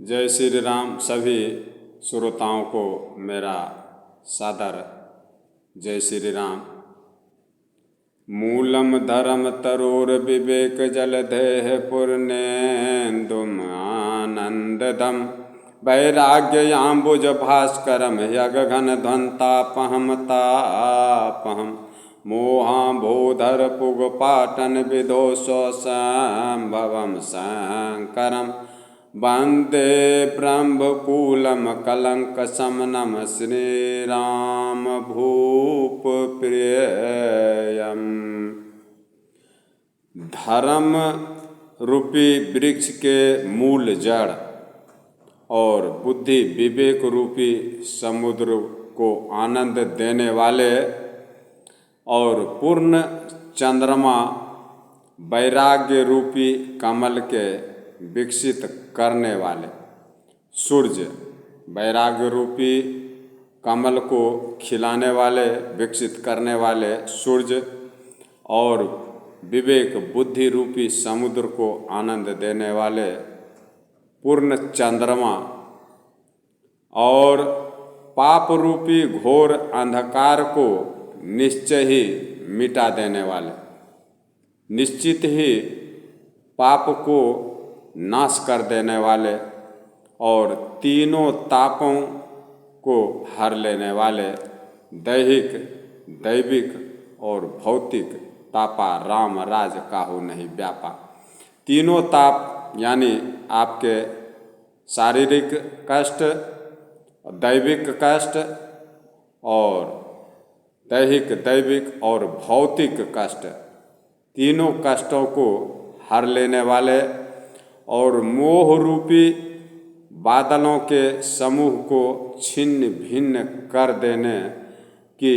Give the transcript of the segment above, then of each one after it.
जय श्री राम। सभी श्रोताओं को मेरा सादर जय श्री राम। मूलम धर्म तरोर विवेक जलधेह पूर्णेन्दुम आनंददम वैराग्याम्बुज भास्करम यगघन ध्वंतापहम तापहम मोहाम्बोधर पुगपाटन विदो स्वसंभवम शंकरम वंदे ब्रह्मकूलम कलंक समनम श्रीराम भूप प्रियम। धर्म रूपी वृक्ष के मूल जड़ और बुद्धि विवेक रूपी समुद्र को आनंद देने वाले और पूर्ण चंद्रमा वैराग्य रूपी कमल के विकसित करने वाले सूर्य, वैराग्य रूपी कमल को खिलाने वाले विकसित करने वाले सूर्य और विवेक बुद्धि रूपी समुद्र को आनंद देने वाले पूर्ण चंद्रमा और पाप रूपी घोर अंधकार को निश्चय ही मिटा देने वाले, निश्चित ही पाप को नाश कर देने वाले और तीनों तापों को हर लेने वाले दैहिक, दैविक और भौतिक तापा राम राज काहू नहीं व्यापा। तीनों ताप यानी आपके शारीरिक कष्ट, दैविक कष्ट और दैविक और भौतिक कष्ट, तीनों कष्टों को हर लेने वाले और मोह रूपी बादलों के समूह को छिन्न भिन्न कर देने की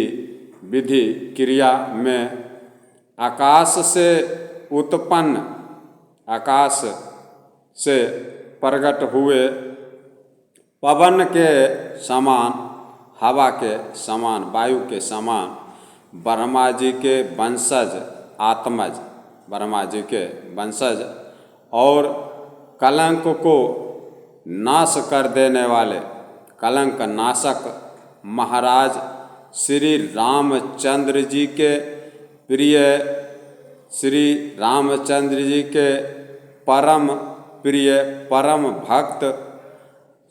विधि क्रिया में आकाश से उत्पन्न, आकाश से प्रकट हुए पवन के समान, हवा के समान, वायु के समान ब्रह्मा जी के वंशज आत्मज, ब्रह्मा जी के वंशज और कलंक को नाश कर देने वाले कलंक नाशक महाराज श्री रामचंद्र जी के प्रिय, श्री रामचंद्र जी के परम प्रिय परम भक्त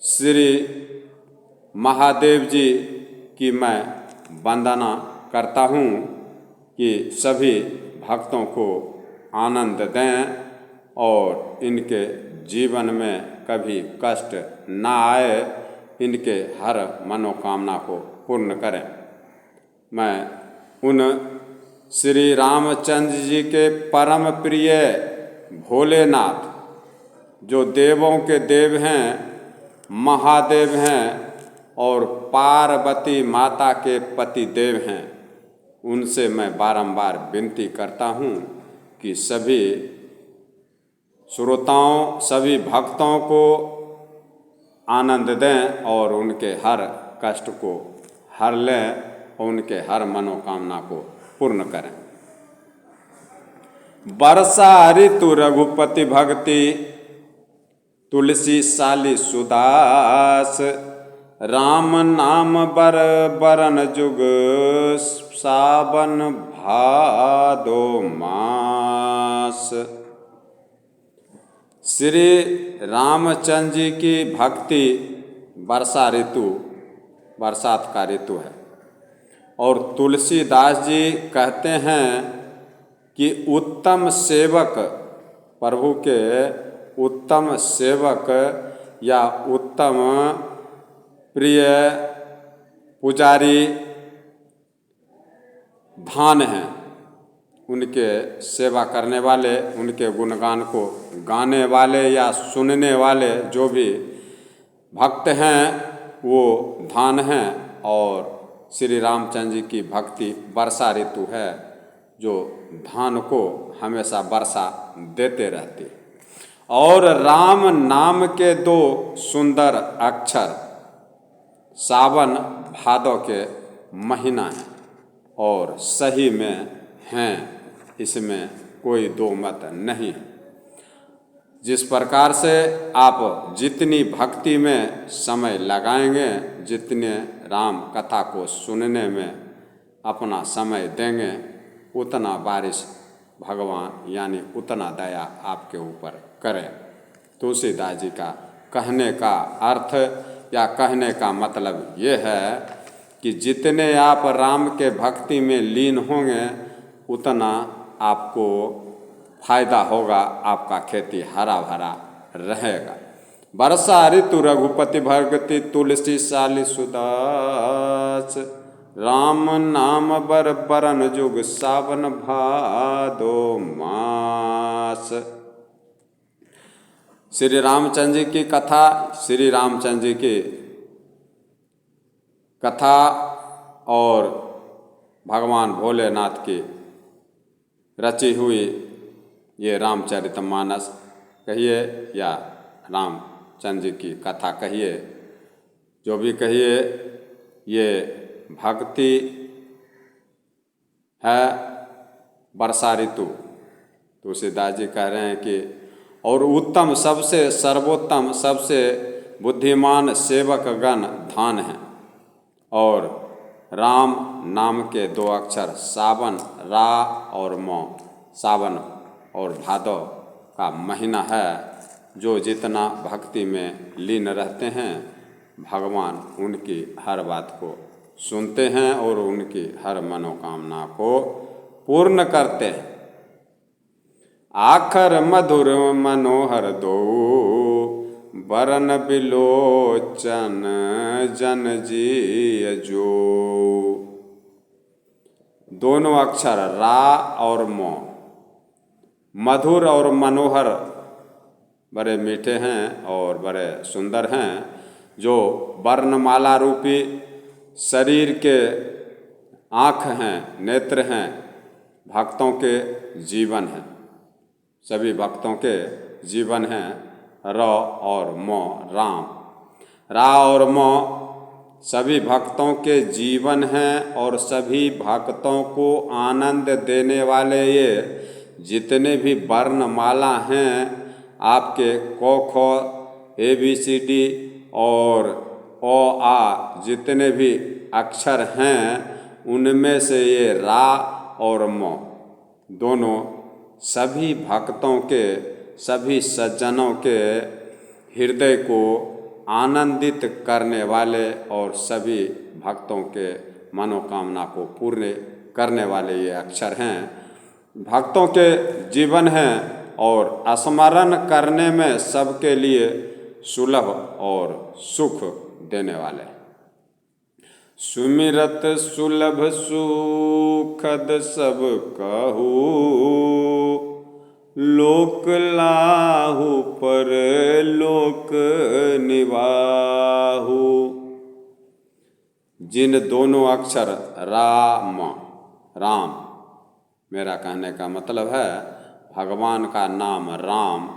श्री महादेव जी की मैं वंदना करता हूँ कि सभी भक्तों को आनंद दें और इनके जीवन में कभी कष्ट ना आए, इनके हर मनोकामना को पूर्ण करें। मैं उन श्री रामचंद्र जी के परम प्रिय भोलेनाथ, जो देवों के देव हैं, महादेव हैं और पार्वती माता के पति देव हैं, उनसे मैं बारंबार विनती करता हूँ कि सभी श्रोताओं, सभी भक्तों को आनंद दें और उनके हर कष्ट को हर लें और उनके हर मनोकामना को पूर्ण करें। वर्षा ऋतु रघुपति भक्ति तुलसी साली सुदास राम नाम बर बरन जुग सावन भादो मास। श्री रामचंद्र जी की भक्ति वर्षा ऋतु, बरसात का ऋतु है और तुलसीदास जी कहते हैं कि उत्तम सेवक, प्रभु के उत्तम सेवक या उत्तम प्रिय पुजारी धान हैं। उनके सेवा करने वाले, उनके गुणगान को गाने वाले या सुनने वाले जो भी भक्त हैं वो धान हैं और श्री रामचंद्र जी की भक्ति वर्षा ऋतु है जो धान को हमेशा वर्षा देते रहती है। और राम नाम के दो सुंदर अक्षर सावन भादो के महीना है और सही में हैं, इसमें कोई दो मत नहीं है। जिस प्रकार से आप जितनी भक्ति में समय लगाएंगे, जितने राम कथा को सुनने में अपना समय देंगे, उतना बारिश भगवान यानी उतना दया आपके ऊपर करें। तुलसीदास जी का कहने का अर्थ या कहने का मतलब ये है कि जितने आप राम के भक्ति में लीन होंगे, उतना आपको फायदा होगा, आपका खेती हरा भरा रहेगा। वर्षा ऋतु रघुपति भगति तुलसी साली सुदास, राम नाम बर बरन जुग सावन भादो मास। श्री रामचंद्र जी की कथा, श्री रामचंद्र जी की कथा और भगवान भोलेनाथ की रची हुई ये रामचरितमानस कहिए या रामचंद्र जी की कथा कहिए, जो भी कहिए, ये भक्ति है। वर्षा ऋतु तुलसीदास जी कह रहे हैं कि और उत्तम सबसे सर्वोत्तम सबसे बुद्धिमान सेवक गण धान है, और राम नाम के दो अक्षर सावन रा और मौ, सावन और भादव का महीना है। जो जितना भक्ति में लीन रहते हैं, भगवान उनकी हर बात को सुनते हैं और उनकी हर मनोकामना को पूर्ण करते हैं। आखर मधुर मनोहर दो, बरन बिलोचन जन जी जो। दोनों अक्षर रा और मो, मधुर और मनोहर बड़े मीठे हैं और बड़े सुंदर हैं। जो वर्णमाला रूपी शरीर के आँख हैं, नेत्र हैं, भक्तों के जीवन हैं, सभी भक्तों के जीवन हैं। र और मो राम, रा और मो सभी भक्तों के जीवन हैं और सभी भक्तों को आनंद देने वाले ये जितने भी वर्णमाला हैं, आपके क ख ABCD और ओ आ जितने भी अक्षर हैं, उनमें से ये रा और मो दोनों सभी भक्तों के, सभी सज्जनों के हृदय को आनंदित करने वाले और सभी भक्तों के मनोकामना को पूर्ण करने वाले ये अक्षर हैं। भक्तों के जीवन हैं और स्मरण करने में सबके लिए सुलभ और सुख देने वाले। सुमिरत सुलभ सुखद सब कहू, लोक लाहु पर लोक निवाहु। जिन दोनों अक्षर राम, राम मेरा कहने का मतलब है भगवान का नाम राम,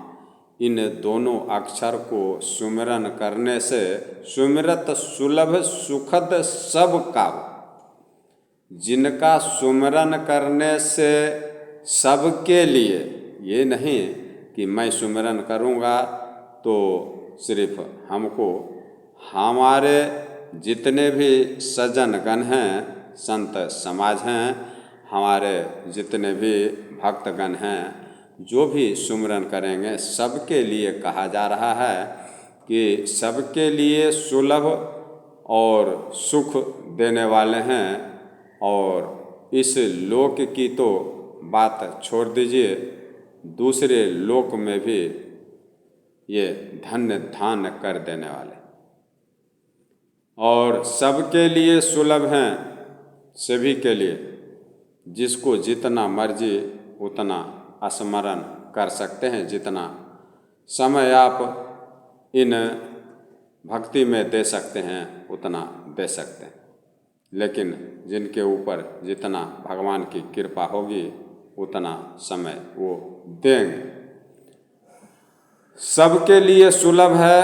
इन दोनों अक्षर को सुमिरन करने से सुमिरत सुलभ सुखद सब काहू, जिनका सुमिरन करने से सबके लिए, ये नहीं कि मैं सुमिरन करूँगा तो सिर्फ हमको, हमारे जितने भी सज्जन गण हैं, संत समाज हैं, हमारे जितने भी भक्तगण हैं, जो भी सुमिरन करेंगे सबके लिए कहा जा रहा है कि सबके लिए सुलभ और सुख देने वाले हैं। और इस लोक की तो बात छोड़ दीजिए, दूसरे लोक में भी ये धन्य धान कर देने वाले और सबके लिए सुलभ हैं, सभी के लिए। जिसको जितना मर्जी उतना स्मरण कर सकते हैं, जितना समय आप इन भक्ति में दे सकते हैं उतना दे सकते हैं। लेकिन जिनके ऊपर जितना भगवान की कृपा होगी उतना समय वो देंगे। सबके लिए सुलभ है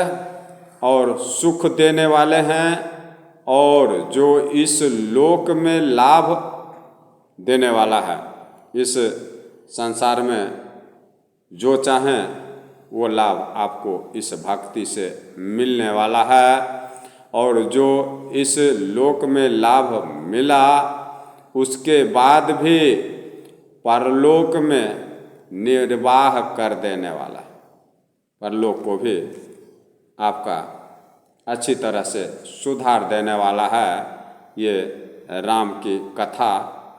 और सुख देने वाले हैं, और जो इस लोक में लाभ देने वाला है, इस संसार में जो चाहें वो लाभ आपको इस भक्ति से मिलने वाला है। और जो इस लोक में लाभ मिला उसके बाद भी परलोक में निर्वाह कर देने वाला है। परलोक को भी आपका अच्छी तरह से सुधार देने वाला है। ये राम की कथा,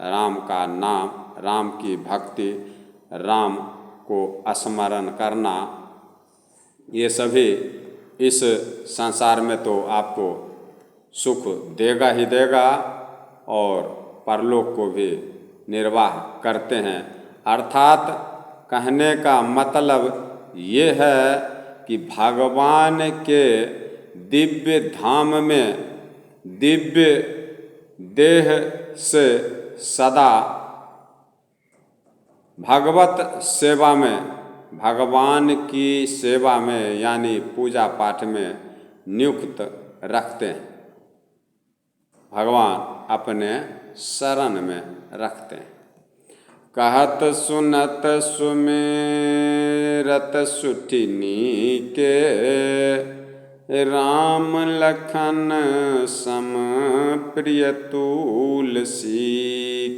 राम का नाम, राम की भक्ति, राम को स्मरण करना, ये सभी इस संसार में तो आपको सुख देगा ही देगा और परलोक को भी निर्वाह करते हैं। अर्थात कहने का मतलब ये है कि भगवान के दिव्य धाम में दिव्य देह से सदा भगवत सेवा में, भगवान की सेवा में यानी पूजा पाठ में नियुक्त रखते हैं, भगवान अपने शरण में रखते हैं। कहत सुनत सुमेरत सुठिनी के, राम लखन सम प्रिय तुलसी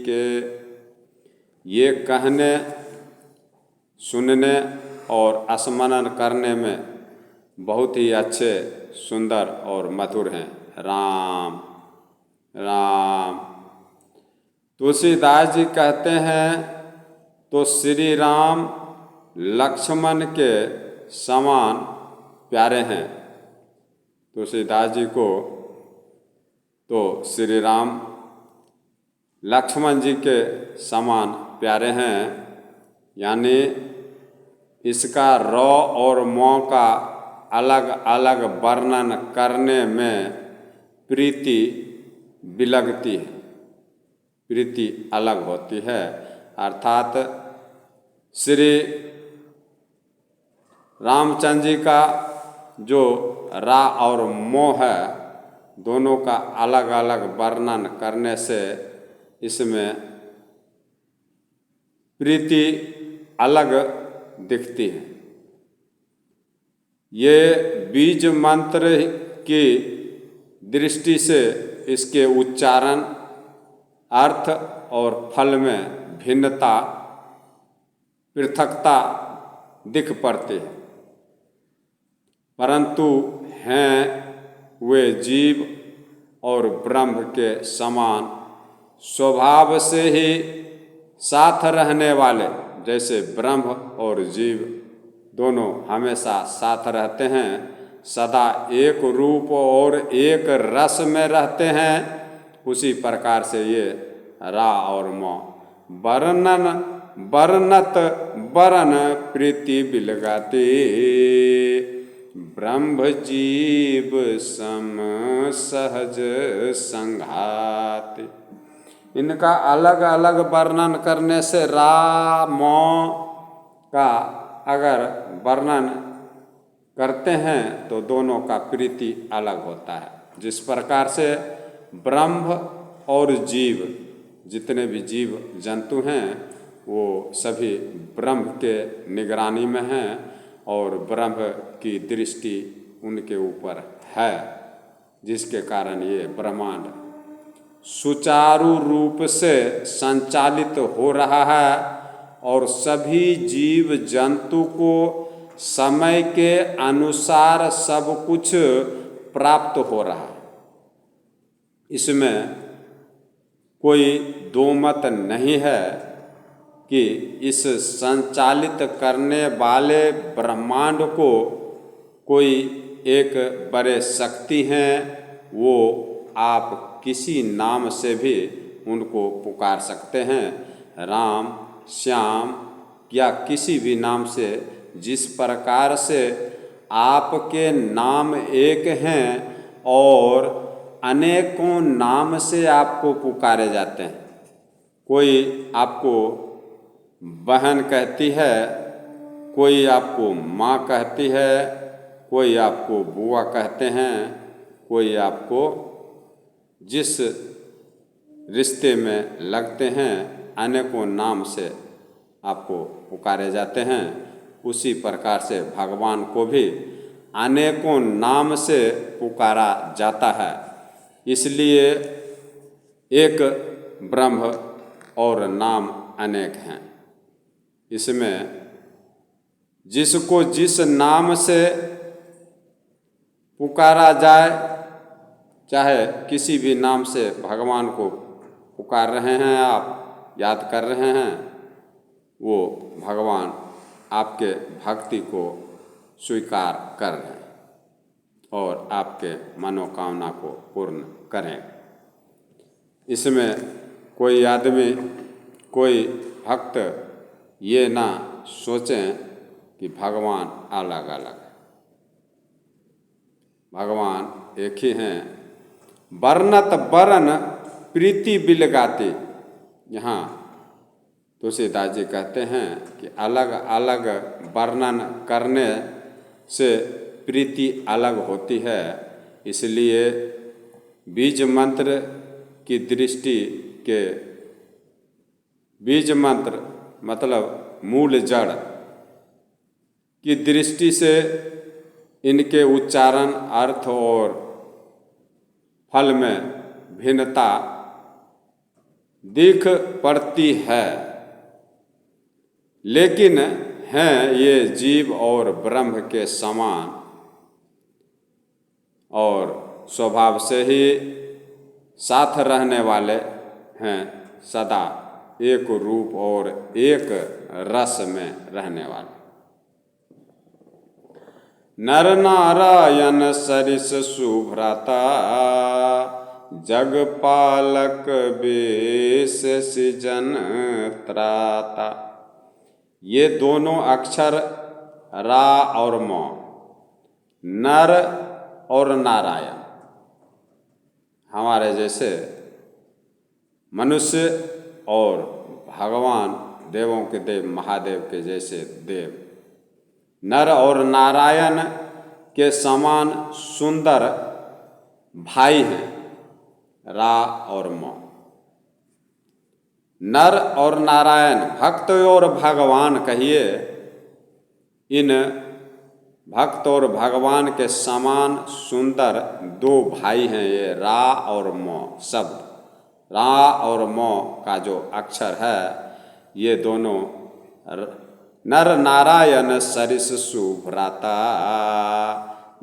के। ये कहने, सुनने और स्मरण करने में बहुत ही अच्छे, सुंदर और मधुर हैं। राम राम। तुलसीदास जी कहते हैं तो श्री राम लक्ष्मण के समान प्यारे हैं। तुलसीदास जी को तो श्री राम लक्ष्मण जी के समान प्यारे हैं। यानी इसका र और म का अलग अलग वर्णन करने में प्रीति बिलगती है, प्रीति अलग होती है। अर्थात श्री रामचंद्र जी का जो रा और मो है, दोनों का अलग अलग वर्णन करने से इसमें प्रीति अलग दिखती है। ये बीज मंत्र की दृष्टि से इसके उच्चारण, अर्थ और फल में भिन्नता, पृथकता दिख पड़ती है, परंतु हैं वे जीव और ब्रह्म के समान स्वभाव से ही साथ रहने वाले। जैसे ब्रह्म और जीव दोनों हमेशा साथ रहते हैं, सदा एक रूप और एक रस में रहते हैं, उसी प्रकार से ये रा और म वर्णत वरण प्रीति बिलगाती, ब्रह्म जीव सम सहज संघाति। इनका अलग अलग वर्णन करने से रा म का अगर वर्णन करते हैं तो दोनों का प्रीति अलग होता है। जिस प्रकार से ब्रह्म और जीव, जितने भी जीव जंतु हैं वो सभी ब्रह्म के निगरानी में हैं और ब्रह्म की दृष्टि उनके ऊपर है, जिसके कारण ये ब्रह्मांड सुचारू रूप से संचालित हो रहा है और सभी जीव जंतु को समय के अनुसार सब कुछ प्राप्त हो रहा है। इसमें कोई दो मत नहीं है कि इस संचालित करने वाले ब्रह्मांड को कोई एक बड़े शक्ति हैं, वो आप किसी नाम से भी उनको पुकार सकते हैं, राम, श्याम या किसी भी नाम से। जिस प्रकार से आपके नाम एक हैं और अनेकों नाम से आपको पुकारे जाते हैं। कोई आपको बहन कहती है, कोई आपको माँ कहती है, कोई आपको बुआ कहते हैं, कोई आपको जिस रिश्ते में लगते हैं, अनेकों नाम से आपको पुकारे जाते हैं। उसी प्रकार से भगवान को भी अनेकों नाम से पुकारा जाता है। इसलिए एक ब्रह्म और नाम अनेक हैं। इसमें जिसको जिस नाम से पुकारा जाए, चाहे किसी भी नाम से भगवान को पुकार रहे हैं, आप याद कर रहे हैं, वो भगवान आपके भक्ति को स्वीकार कर लें और आपके मनोकामना को पूर्ण करें। इसमें कोई आदमी, कोई भक्त ये ना सोचें कि भगवान अलग अलग है। भगवान एक ही हैं। वर्णत बरन प्रीति बिलगाती। यहाँ तुलसीदास जी कहते हैं कि अलग अलग वर्णन करने से प्रीति अलग होती है। इसलिए बीज मंत्र की दृष्टि के, बीज मंत्र मतलब मूल जड़ की दृष्टि से इनके उच्चारण, अर्थ और फल में भिन्नता दिख पड़ती है, लेकिन हैं ये जीव और ब्रह्म के समान और स्वभाव से ही साथ रहने वाले हैं, सदा एक रूप और एक रस में रहने वाले। नर नारायण सरिस सुभ्राता, जगपालक बेस सृजन त्राता। ये दोनों अक्षर रा और म, नर और नारायण, हमारे जैसे मनुष्य और भगवान देवों के देव महादेव के जैसे देव, नर और नारायण के समान सुंदर भाई हैं, रा और म। नर और नारायण, भक्त और भगवान कहिए, इन भक्त और भगवान के समान सुंदर दो भाई हैं ये रा और म शब्द। रा और म का जो अक्षर है, ये दोनों नर नारायण सरिस सुभ्राता,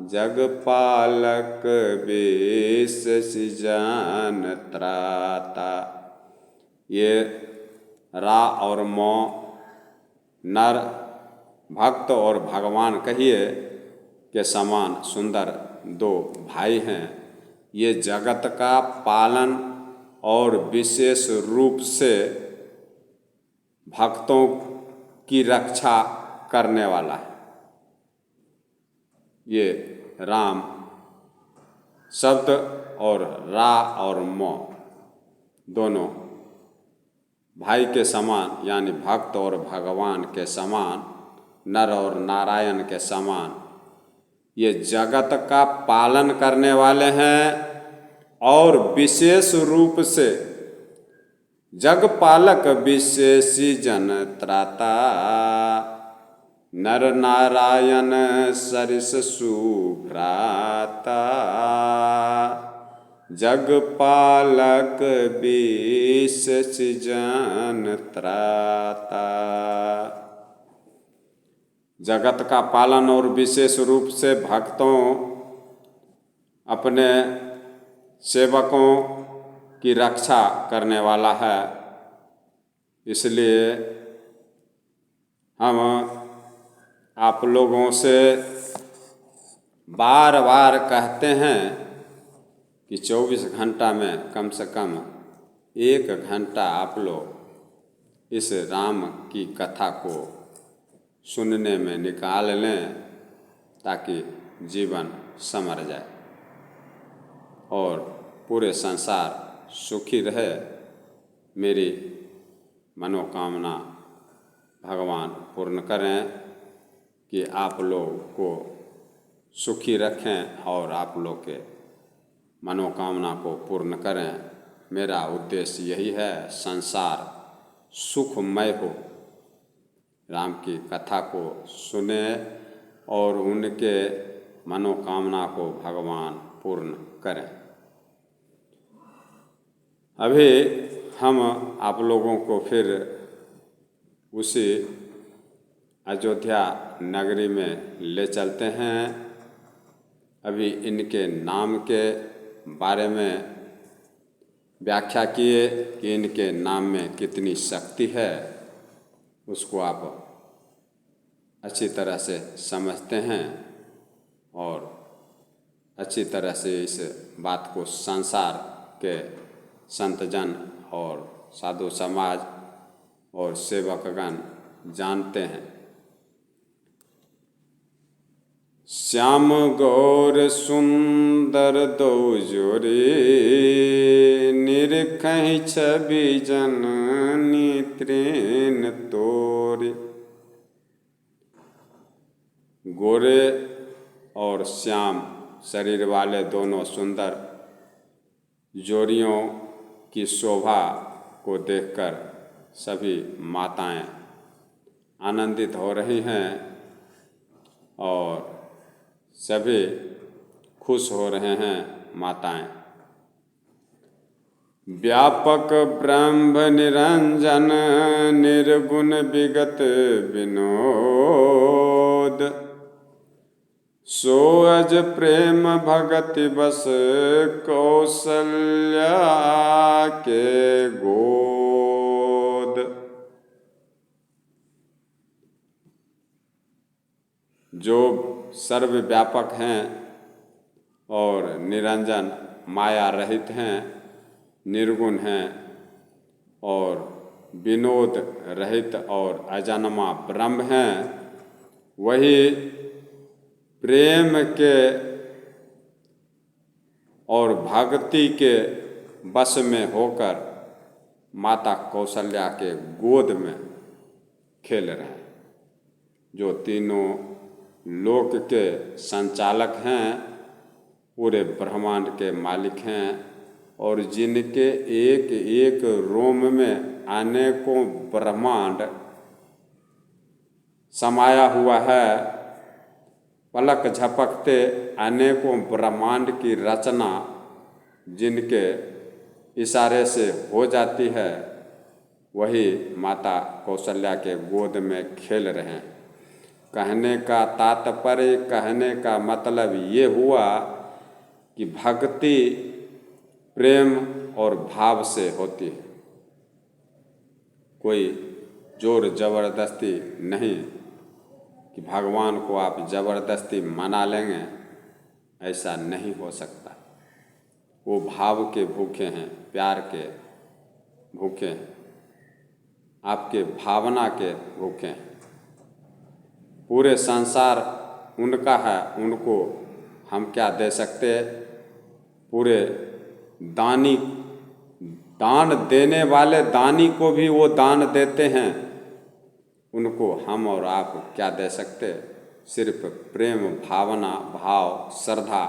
जगपालक बेस सृजन त्राता। ये रा और म नर, भक्त और भगवान कहिए के समान सुंदर दो भाई हैं। ये जगत का पालन और विशेष रूप से भक्तों की रक्षा करने वाला है। ये राम शब्द और रा और म दोनों भाई के समान, यानी भक्त और भगवान के समान, नर और नारायण के समान, ये जगत का पालन करने वाले हैं और विशेष रूप से जगपालक विशेषी जन त्राता। नर नारायण सरिस सुभ्राता, जगपालक विशेषी जन त्राता। जगत का पालन और विशेष रूप से भक्तों, अपने सेवकों की रक्षा करने वाला है। इसलिए हम आप लोगों से बार बार कहते हैं कि 24 घंटा में कम से कम 1 घंटा आप लोग इस राम की कथा को सुनने में निकाल लें, ताकि जीवन संवर जाए और पूरे संसार सुखी रहे। मेरी मनोकामना भगवान पूर्ण करें कि आप लोग को सुखी रखें और आप लोग के मनोकामना को पूर्ण करें। मेरा उद्देश्य यही है, संसार सुखमय हो राम की कथा को सुने और उनके मनोकामना को भगवान पूर्ण करें। अभी हम आप लोगों को फिर उसी अयोध्या नगरी में ले चलते हैं। अभी इनके नाम के बारे में व्याख्या किए कि इनके नाम में कितनी शक्ति है, उसको आप अच्छी तरह से समझते हैं और अच्छी तरह से इस बात को संसार के संतजन और साधु समाज और सेवकगण जानते हैं। श्याम गौर सुंदर दो जोरी, निरखहि छवि जननी तृण तोरी। गोरे और श्याम शरीर वाले दोनों सुंदर जोड़ियों की शोभा को देखकर सभी माताएं आनंदित हो रही हैं और सभी खुश हो रहे हैं माताएं। व्यापक ब्रह्म निरंजन, निर्गुण विगत विनोद। सो अज प्रेम भगति बस, कौशल्या के गोद। जो सर्वव्यापक हैं और निरंजन माया रहित हैं, निर्गुण हैं और विनोद रहित और अजन्मा ब्रह्म हैं, वही प्रेम के और भक्ति के वश में होकर माता कौशल्या के गोद में खेल रहे हैं। जो तीनों लोक के संचालक हैं, पूरे ब्रह्मांड के मालिक हैं और जिनके एक एक रोम में अनेकों ब्रह्मांड समाया हुआ है। पलक झपकते अनेकों ब्रह्मांड की रचना जिनके इशारे से हो जाती है, वही माता कौशल्या के गोद में खेल रहे हैं। कहने का तात्पर्य, कहने का मतलब ये हुआ कि भक्ति प्रेम और भाव से होती है, कोई जोर जबरदस्ती नहीं कि भगवान को आप जबरदस्ती मना लेंगे, ऐसा नहीं हो सकता। वो भाव के भूखे हैं, प्यार के भूखे हैं, आपके भावना के भूखे हैं। पूरे संसार उनका है, उनको हम क्या दे सकते? पूरे दानी, दान देने वाले दानी को भी वो दान देते हैं, उनको हम और आप क्या दे सकते? सिर्फ प्रेम, भावना, भाव, श्रद्धा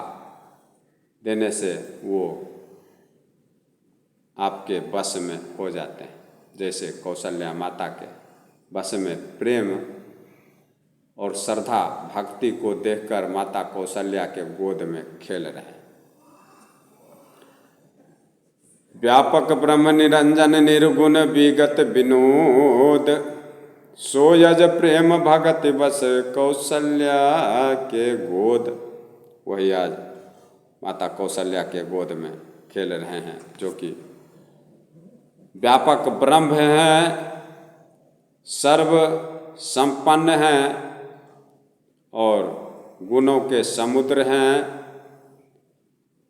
देने से वो आपके वश में हो जाते हैं। जैसे कौशल्या माता के वश में प्रेम और श्रद्धा भक्ति को देखकर माता कौशल्या के गोद में खेल रहे हैं। व्यापक ब्रह्म निरंजन, निर्गुण विगत विनोद। सो यज प्रेम भगति बस, कौशल्या के गोद। वही आज माता कौशल्या के गोद में खेल रहे हैं, जो कि व्यापक ब्रह्म हैं, सर्व संपन्न हैं और गुणों के समुद्र हैं,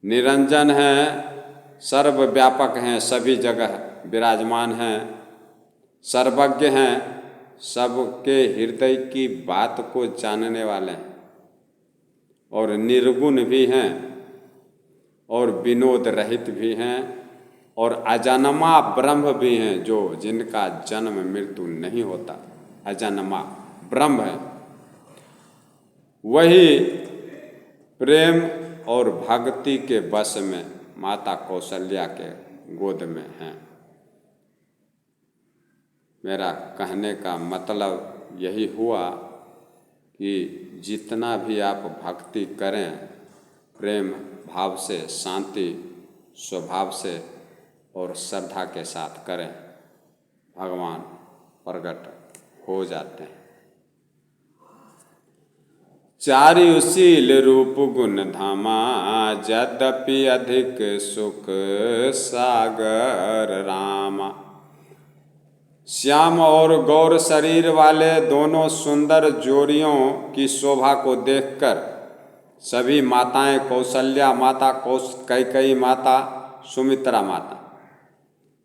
निरंजन हैं, सर्वव्यापक हैं, सभी जगह विराजमान हैं, सर्वज्ञ हैं, सबके हृदय की बात को जानने वाले हैं और निर्गुण भी हैं और विनोद रहित भी हैं और अजन्मा ब्रह्म भी हैं, जो जिनका जन्म मृत्यु नहीं होता, अजन्मा ब्रह्म है। वही प्रेम और भक्ति के वश में माता कौशल्या के गोद में हैं। मेरा कहने का मतलब यही हुआ कि जितना भी आप भक्ति करें प्रेम भाव से, शांति स्वभाव से और श्रद्धा के साथ करें, भगवान प्रकट हो जाते हैं। चारियुशील रूप गुण धामा, यद्यपि अधिक सुख सागर रामा। श्याम और गौर शरीर वाले दोनों सुंदर जोड़ियों की शोभा को देखकर सभी माताएं, कौशल्या माता, कैकेयी माता, सुमित्रा माता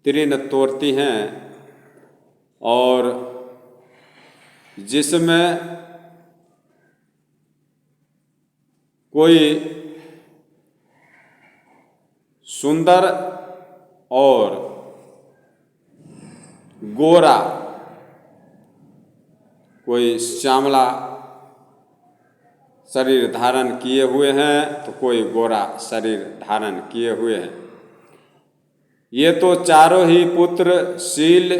तृण तोड़ती हैं और जिसमें कोई सुंदर और गोरा, कोई श्यामला शरीर धारण किए हुए हैं तो कोई गोरा शरीर धारण किए हुए हैं। ये तो चारों ही पुत्र शील,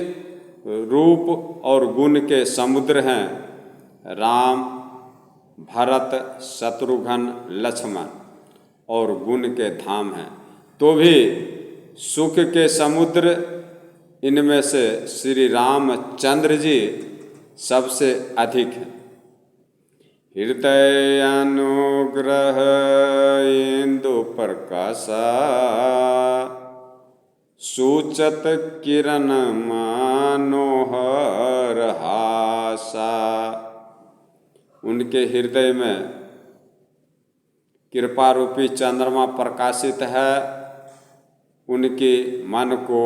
रूप और गुण के समुद्र हैं। राम, भरत, शत्रुघ्न, लक्ष्मण और गुण के धाम हैं। तो भी सुख के समुद्र इनमें से श्री रामचंद्र जी सबसे अधिक हैं। हृदय अनुग्रह इंदु प्रकाशा, सूचत किरण मनोहर हासा। उनके हृदय में कृपा रूपी चंद्रमा प्रकाशित है। उनकी मन को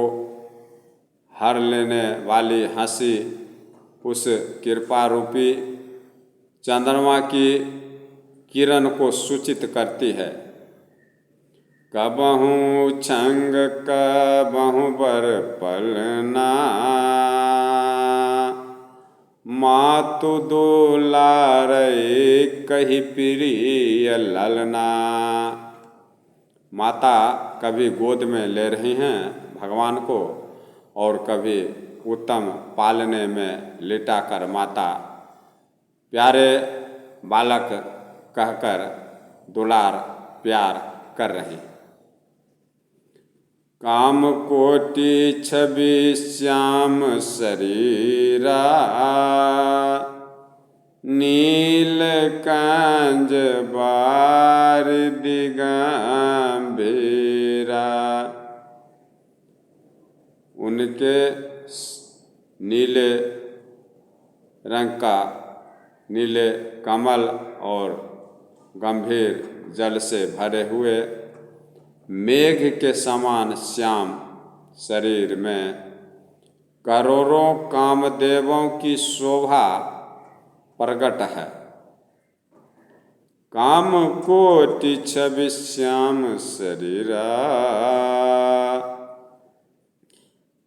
हर लेने वाली हंसी उस कृपा रूपी चंद्रमा की किरण को सूचित करती है। कबहू छंग कबहू बर पलना, मातु दुलारे कही प्रिय ललना। माता कभी गोद में ले रही हैं भगवान को और कभी उत्तम पालने में लिटाकर माता प्यारे बालक कहकर दुलार प्यार कर रही। काम कोटि छवि श्याम शरीरा, नील कांज बार दिगंभीरा। उनके नीले रंग का नीले कमल और गंभीर जल से भरे हुए मेघ के समान श्याम शरीर में करोड़ों कामदेवों की शोभा प्रकट है। काम कोटि छवि श्याम शरीरा,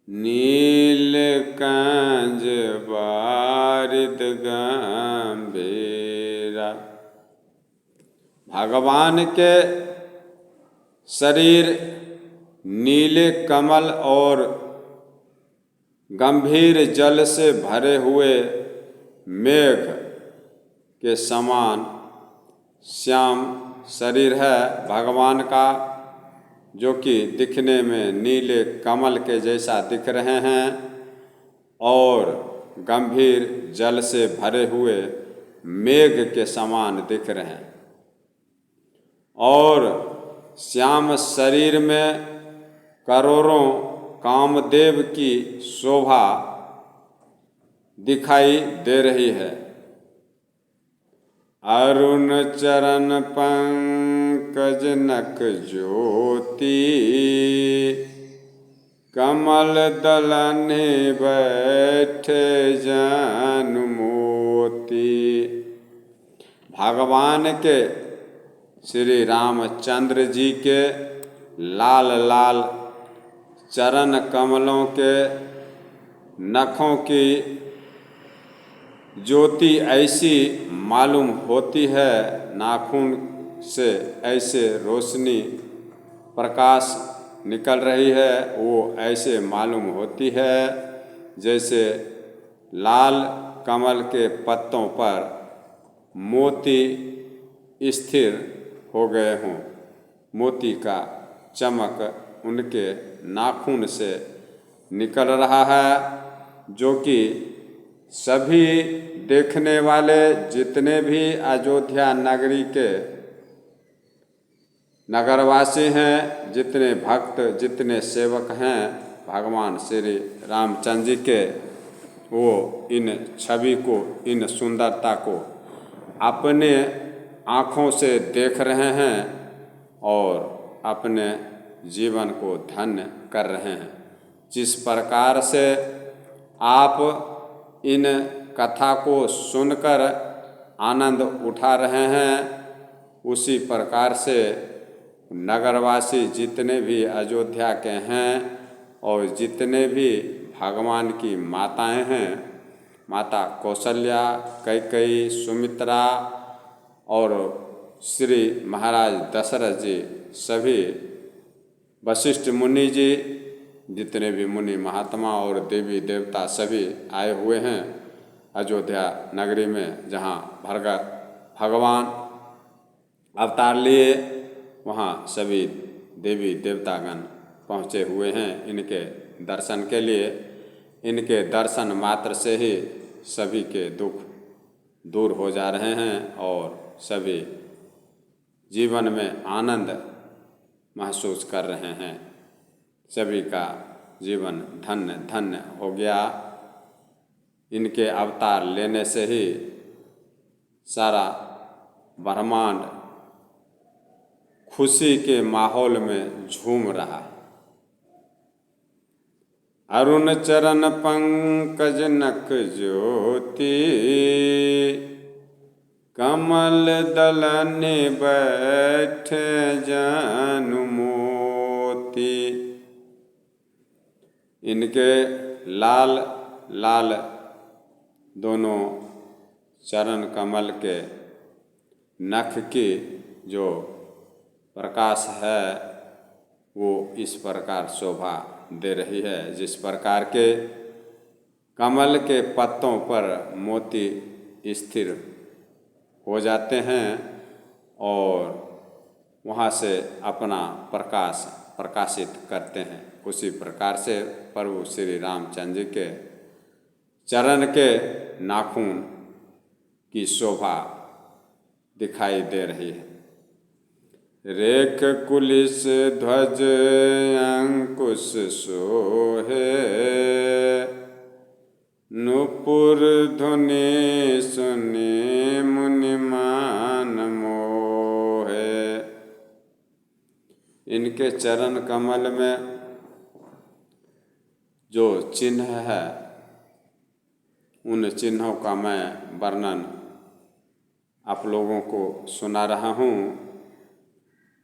नील कांज बारिद गंभीरा। भगवान के शरीर नीले कमल और गंभीर जल से भरे हुए मेघ के समान श्याम शरीर है भगवान का, जो कि दिखने में नीले कमल के जैसा दिख रहे हैं और गंभीर जल से भरे हुए मेघ के समान दिख रहे हैं। और श्याम शरीर में करोड़ों कामदेव की शोभा दिखाई दे रही है। अरुण चरण पंकज नक ज्योति, कमल दलन बैठे जन मोती। भगवान के श्री रामचंद्र जी के लाल लाल चरण कमलों के नखों की ज्योति ऐसी मालूम होती है, नाखून से ऐसे रोशनी प्रकाश निकल रही है, वो ऐसे मालूम होती है जैसे लाल कमल के पत्तों पर मोती स्थिर हो गए हों। मोती का चमक उनके नाखून से निकल रहा है, जो कि सभी देखने वाले जितने भी अयोध्या नगरी के नगरवासी हैं, जितने भक्त, जितने सेवक हैं भगवान श्री रामचंद्र जी के, वो इन छवि को, इन सुंदरता को अपने आँखों से देख रहे हैं और अपने जीवन को धन्य कर रहे हैं। जिस प्रकार से आप इन कथा को सुनकर आनंद उठा रहे हैं, उसी प्रकार से नगरवासी जितने भी अयोध्या के हैं और जितने भी भगवान की माताएं हैं, माता कौशल्या, कैकेयी, सुमित्रा और श्री महाराज दशरथ जी, सभी वशिष्ठ मुनि जी, जितने भी मुनि महात्मा और देवी देवता सभी आए हुए हैं अयोध्या नगरी में, जहाँ भगवान अवतार लिए, वहाँ सभी देवी देवतागण पहुँचे हुए हैं इनके दर्शन के लिए। इनके दर्शन मात्र से ही सभी के दुख दूर हो जा रहे हैं और सभी जीवन में आनंद महसूस कर रहे हैं। सभी का जीवन धन्य धन्य हो गया। इनके अवतार लेने से ही सारा ब्रह्मांड खुशी के माहौल में झूम रहा। अरुण चरण पंकज नख ज्योति, कमल दलन बैठे जनु मोती। इनके लाल लाल दोनों चरण कमल के नख की जो प्रकाश है, वो इस प्रकार शोभा दे रही है। जिस प्रकार के कमल के पत्तों पर मोती स्थिर हो जाते हैं और वहाँ से अपना प्रकाश प्रकाशित करते हैं, उसी प्रकार से प्रभु श्री रामचंद्र जी के चरण के नाखून की शोभा दिखाई दे रही है। रेख कुलिस ध्वज अंकुश सोहे, नूपुर धुनि सुनि मुनि मान मोहे। इनके चरण कमल में जो चिन्ह है, उन चिन्हों का मैं वर्णन आप लोगों को सुना रहा हूँ।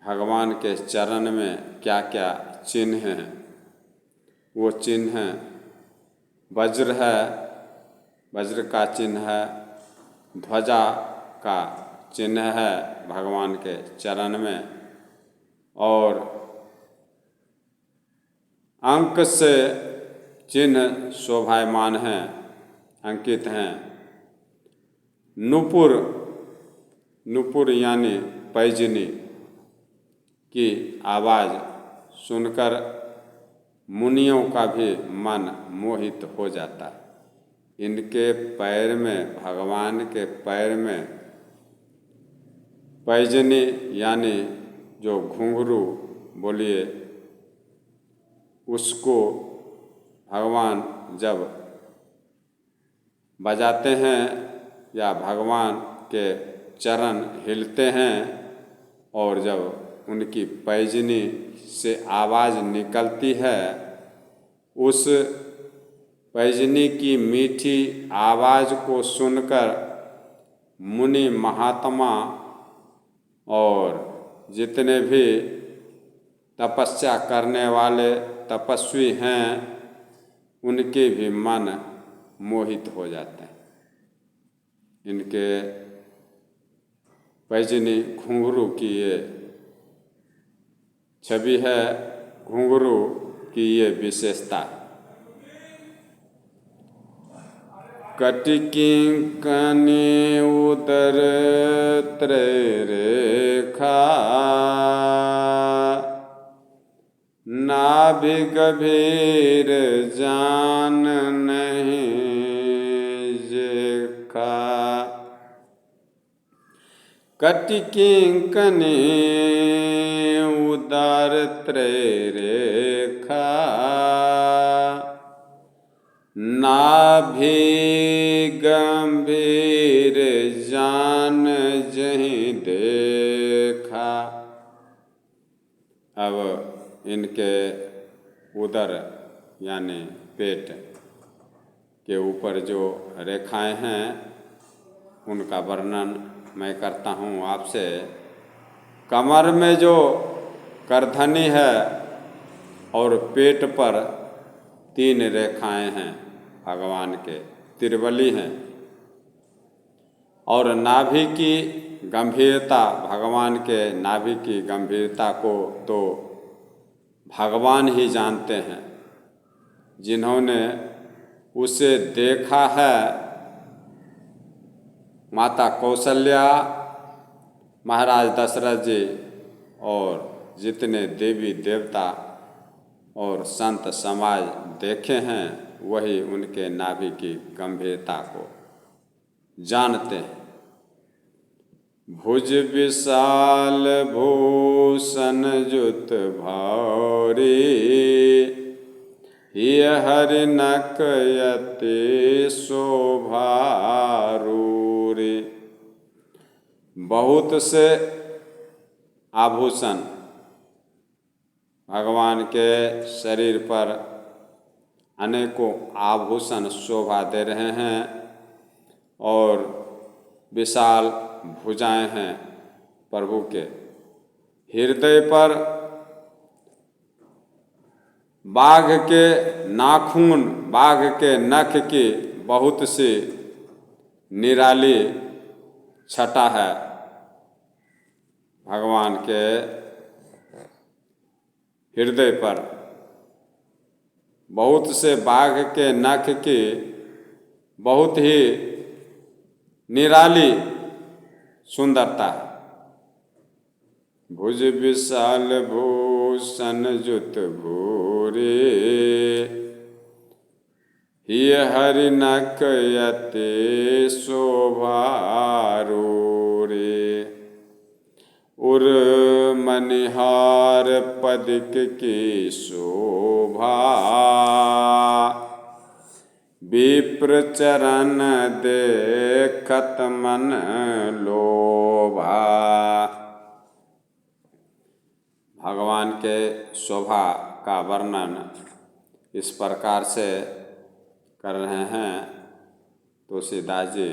भगवान के चरण में क्या क्या चिन्ह हैं। वो चिन्ह वज्र है, वज्र का चिन्ह है, ध्वजा का चिन्ह है भगवान के चरण में, और अंक से चिन्ह शोभायमान हैं, अंकित हैं। नूपुर, नूपुर यानी पैजनी की आवाज़ सुनकर मुनियों का भी मन मोहित हो जाता है। इनके पैर में, भगवान के पैर में पैजनी यानी जो घुंघरू बोलिए, उसको भगवान जब बजाते हैं या भगवान के चरण हिलते हैं और जब उनकी पैजनी से आवाज़ निकलती है, उस पैजनी की मीठी आवाज़ को सुनकर मुनि महात्मा और जितने भी तपस्या करने वाले तपस्वी हैं, उनके भी मन मोहित हो जाते हैं। इनके पैजनी घुंघरू की ये छवि है, घुंघरू की ये विशेषता। कटिकिंकनी उदर त्रैरेखा नाभि गभीर जान नहीं जेखा। कटिकिंकनी उदर त्रैरेखा नाभि गंभीर जान जहीं देखा। अब इनके उदर यानी पेट के ऊपर जो रेखाएं हैं उनका वर्णन मैं करता हूँ आपसे। कमर में जो करधनी है और पेट पर 3 रेखाएं हैं भगवान के, त्रिबली हैं। और नाभि की गंभीरता, भगवान के नाभि की गंभीरता को तो भगवान ही जानते हैं। जिन्होंने उसे देखा है, माता कौशल्या, महाराज दशरथ जी और जितने देवी देवता और संत समाज देखे हैं, वही उनके नाभि की गंभीरता को जानते हैं। भुज विशाल भूषण जुत भारी यह हरिनक यति शोभा रूरी। बहुत से आभूषण भगवान के शरीर पर, अनेकों आभूषण शोभा दे रहे हैं और विशाल भुजाएं हैं प्रभु के। हृदय पर बाघ के नाखून, बाघ के नख की बहुत सी निराली छटा है। भगवान के हृदय पर बहुत से बाघ के नख की बहुत ही निराली सुंदरता है। भुज विशाल भूषण जुत भूरी हिय हरिनक यति शोभा रूरी। उर मनिहार पदिक की शोभा विप्र चरण देखत मन लोभा। भगवान के शोभा का वर्णन इस प्रकार से कर रहे हैं तुलसीदास जी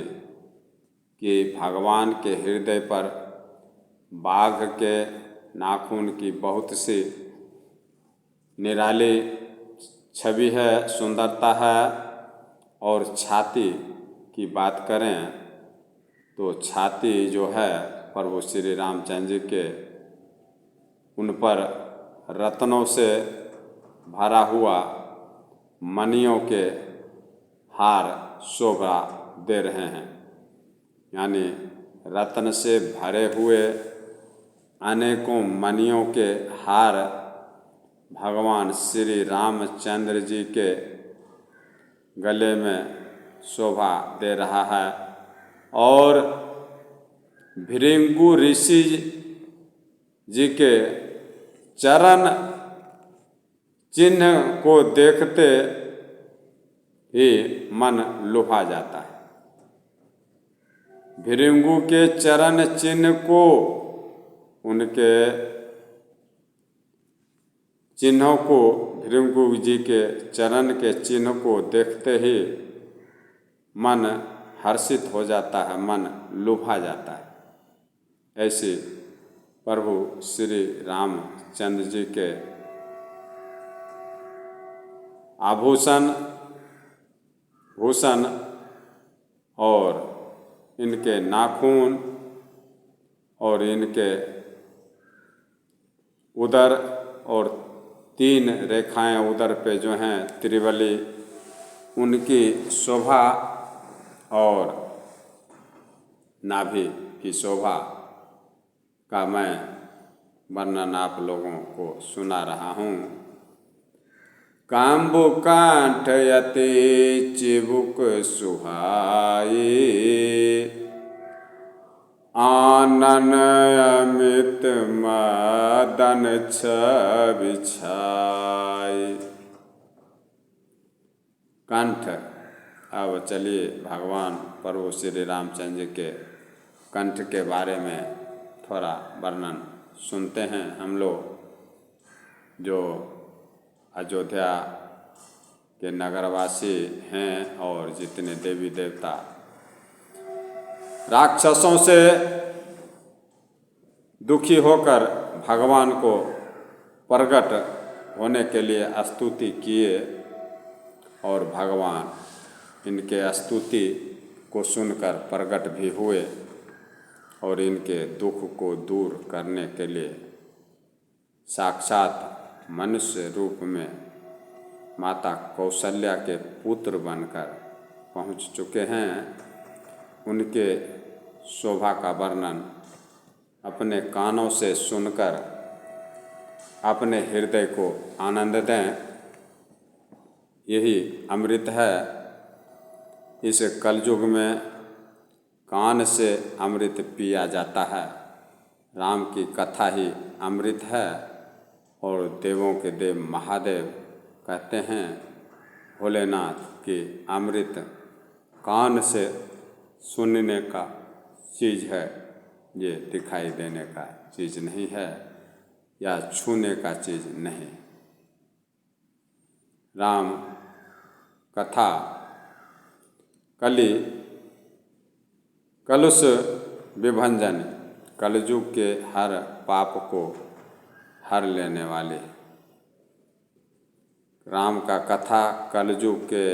कि भगवान के हृदय पर बाघ के नाखून की बहुत सी निराली छवि है, सुंदरता है। और छाती की बात करें तो छाती जो है प्रभु श्री रामचंद्र जी के, उन पर रत्नों से भरा हुआ मणियों के हार शोभा दे रहे हैं। यानी रत्न से भरे हुए अनेकों मणियों के हार भगवान श्री रामचंद्र जी के गले में शोभा दे रहा है। और भृंगु ऋषि जी के चरण चिन्ह को देखते ही मन लुभा जाता है। भृंगु के चरण चिन्ह को, उनके चिन्हों को, भृंगु जी के चरण के चिन्ह को देखते ही मन हर्षित हो जाता है, मन लुभा जाता है। ऐसे प्रभु श्री रामचंद्र जी के आभूषण, भूषण और इनके नाखून और इनके उदर और 3 रेखाएं उदर पे जो हैं त्रिबली, उनकी शोभा और नाभि की शोभा का मैं वर्णन आप लोगों को सुना रहा हूँ। काम्बु कांठ यति चिबुक सुहाई, आनन अमित मदन छवि छाई। कंठ। अब चलिए भगवान प्रभु श्री रामचंद्र के कंठ के बारे में थोड़ा वर्णन सुनते हैं हम लोग, जो अयोध्या के नगरवासी हैं और जितने देवी देवता राक्षसों से दुखी होकर भगवान को प्रकट होने के लिए स्तुति किए और भगवान इनके स्तुति को सुनकर प्रकट भी हुए और इनके दुख को दूर करने के लिए साक्षात मनुष्य रूप में माता कौशल्या के पुत्र बनकर पहुँच चुके हैं। उनके शोभा का वर्णन अपने कानों से सुनकर अपने हृदय को आनंद दें। यही अमृत है। इस कलयुग में कान से अमृत पिया जाता है। राम की कथा ही अमृत है और देवों के देव महादेव कहते हैं भोलेनाथ कि अमृत कान से सुनने का चीज़ है, ये दिखाई देने का चीज़ नहीं है या छूने का चीज़ नहीं। राम कथा कलुष विभंजन, कलयुग के हर पाप को हर लेने वाले। राम का कथा कलयुग के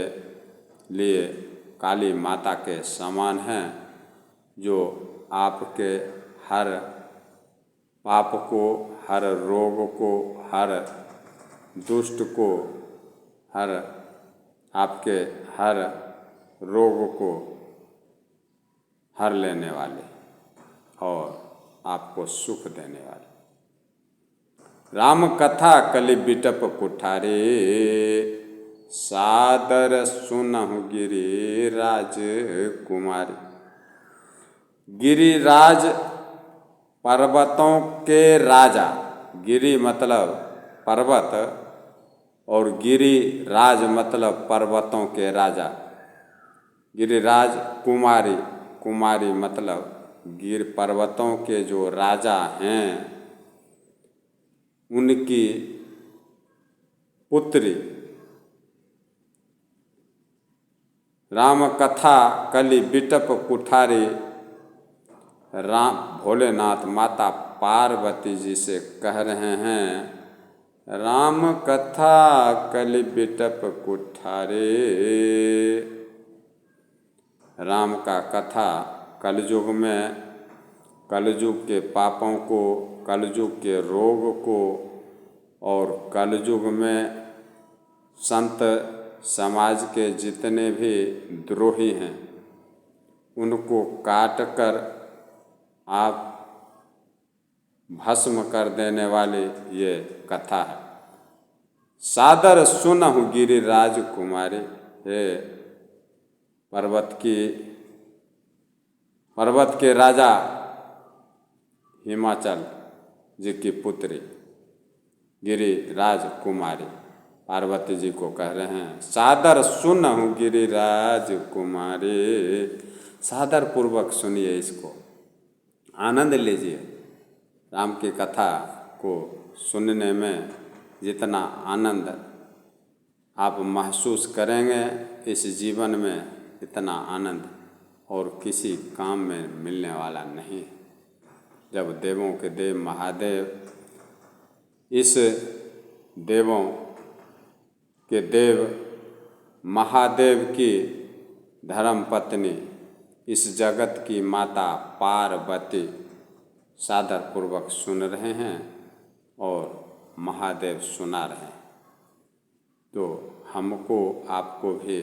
लिए काली माता के समान है, जो आपके हर पाप को, हर रोग को, हर दुष्ट को, हर आपके हर रोग को हर लेने वाले और आपको सुख देने वाले। राम कथा कलि बिटप कुठारे, सादर सुनहु गिरिराज कुमारी। गिरिराज पर्वतों के राजा, गिरि मतलब पर्वत और गिरिराज मतलब पर्वतों के राजा। गिरिराज कुमारी, कुमारी मतलब गिर पर्वतों के जो राजा हैं उनकी पुत्री। राम कथा कलि बिटप कुठारी। राम भोलेनाथ माता पार्वती जी से कह रहे हैं, राम कथा कलि बिटप कुठारे। राम का कथा कलयुग में, कलयुग के पापों को, कलयुग के रोग को और कलयुग में संत समाज के जितने भी द्रोही हैं उनको काट कर आप भस्म कर देने वाली ये कथा है। सादर सुनहु गिरिराज कुमारी। हे पर्वत के राजा हिमाचल जी की पुत्री गिरिराज कुमारी पार्वती जी को कह रहे हैं, सादर सुनहु गिरिराज कुमारी। सादर पूर्वक सुनिए, इसको आनंद लीजिए। राम की कथा को सुनने में जितना आनंद आप महसूस करेंगे इस जीवन में, इतना आनंद और किसी काम में मिलने वाला नहीं। जब देवों के देव महादेव इस देवों के देव महादेव की धर्मपत्नी, इस जगत की माता पार्वती सादर पूर्वक सुन रहे हैं और महादेव सुना रहे हैं, तो हमको आपको भी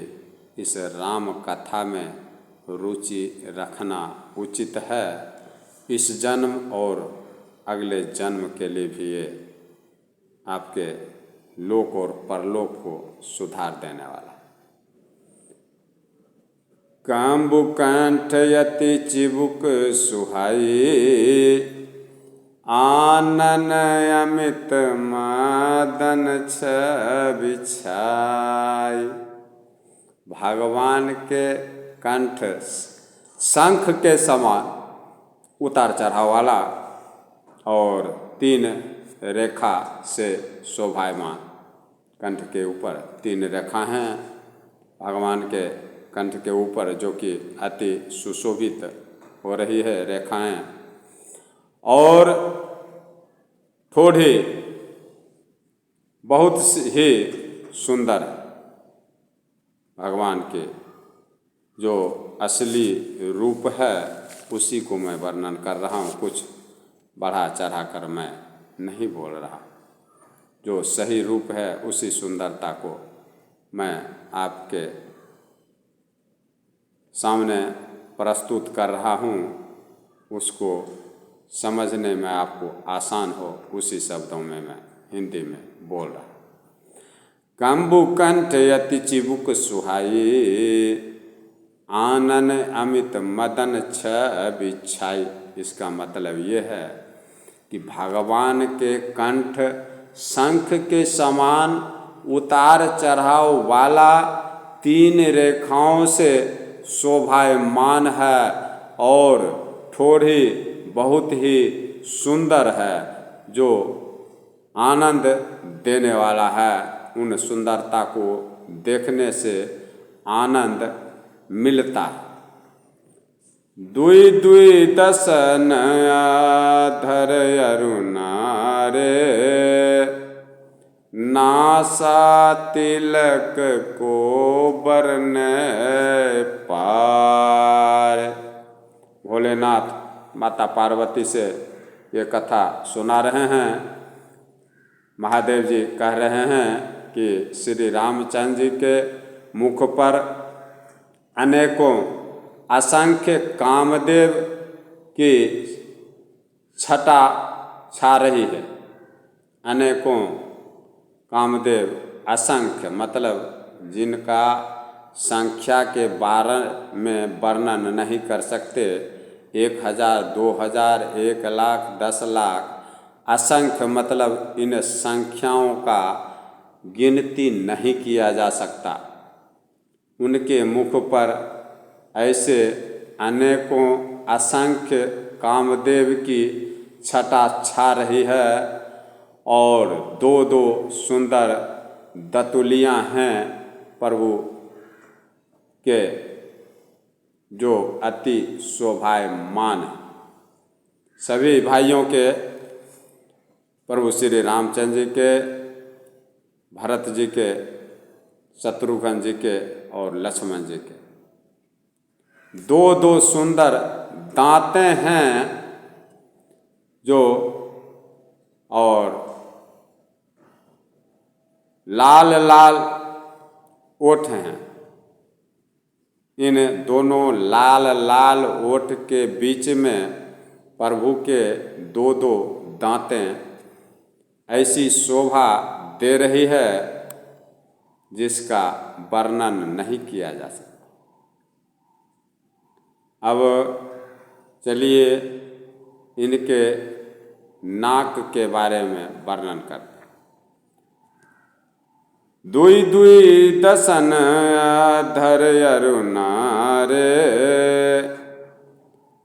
इस राम कथा में रुचि रखना उचित है। इस जन्म और अगले जन्म के लिए भी ये आपके लोक और परलोक को सुधार देने वाला। काम्बुकंठ यति चिबुक सुहाई, आनन अमित मदन छवि छाई। भगवान के कंठ शंख के समान उतार चढ़ाव वाला और 3 रेखा से शोभायमान। कंठ के ऊपर 3 रेखा हैं भगवान के कंठ के ऊपर, जो कि अति सुशोभित हो रही है रेखाएं, और ठोड़ी बहुत ही सुंदर भगवान के जो असली रूप है उसी को मैं वर्णन कर रहा हूँ। कुछ बढ़ा चढ़ा कर मैं नहीं बोल रहा। जो सही रूप है उसी सुंदरता को मैं आपके सामने प्रस्तुत कर रहा हूँ। उसको समझने में आपको आसान हो उसी शब्दों में मैं हिंदी में बोल रहा। काम्बुकंठ यति चिबुक सुहाई, आनन अमित मदन छवि छाई। इसका मतलब ये है कि भगवान के कंठ शंख के समान उतार चढ़ाव वाला 3 रेखाओं से शोभायमान है और ठोड़ी बहुत ही सुंदर है, जो आनंद देने वाला है। उन सुंदरता को देखने से आनंद मिलता है। दुई दुई दसन आधर अरुणारे, नासा तिलक को बरने पार। भोलेनाथ माता पार्वती से ये कथा सुना रहे हैं। महादेव जी कह रहे हैं कि श्री रामचंद्र जी के मुख पर अनेकों असंख्य कामदेव की छटा छा रही है। अनेकों कामदेव, असंख्य मतलब जिनका संख्या के बारे में वर्णन नहीं कर सकते। 1000, 2000, 1 लाख, 10 लाख, असंख्य मतलब इन संख्याओं का गिनती नहीं किया जा सकता। उनके मुख पर ऐसे अनेकों असंख्य कामदेव की छटा छा रही है और 2-2 सुंदर दतुलियाँ हैं प्रभु के, जो अति शोभायमान है। सभी भाइयों के, प्रभु श्री रामचंद्र जी के, भरत जी के, शत्रुघ्न जी के और लक्ष्मण जी के 2-2 सुंदर दांतें हैं जो, और लाल लाल ओठ हैं। इन दोनों लाल लाल ओठ के बीच में प्रभु के 2-2 दांतें ऐसी शोभा दे रही है जिसका वर्णन नहीं किया जा सकता। अब चलिए इनके नाक के बारे में वर्णन करते हैं। दुई दुई दसन धर अरुणारे,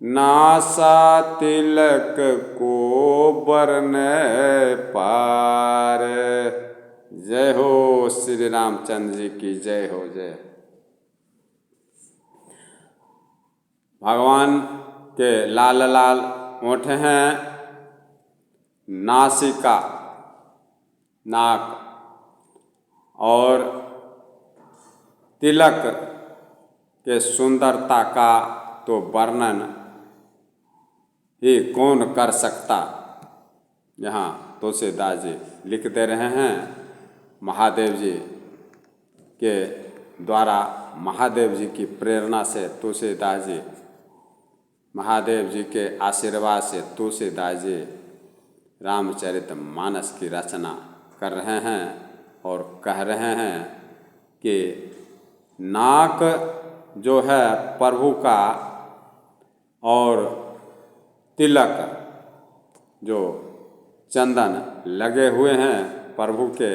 नासा तिलक को बरने पार। जय हो श्री रामचंद्र जी की जय हो, जय। भगवान के लाल लाल ओठ हैं, नासिका, नाक, और तिलक के सुंदरता का तो वर्णन ही कौन कर सकता। यहाँ तुलसीदास जी लिख दे रहे हैं, महादेव जी के द्वारा महादेव जी की प्रेरणा से तुलसीदास जी, महादेव जी के आशीर्वाद से तुलसीदास जी रामचरितमानस की रचना कर रहे हैं और कह रहे हैं कि नाक जो है प्रभु का और तिलक जो चंदन लगे हुए हैं प्रभु के,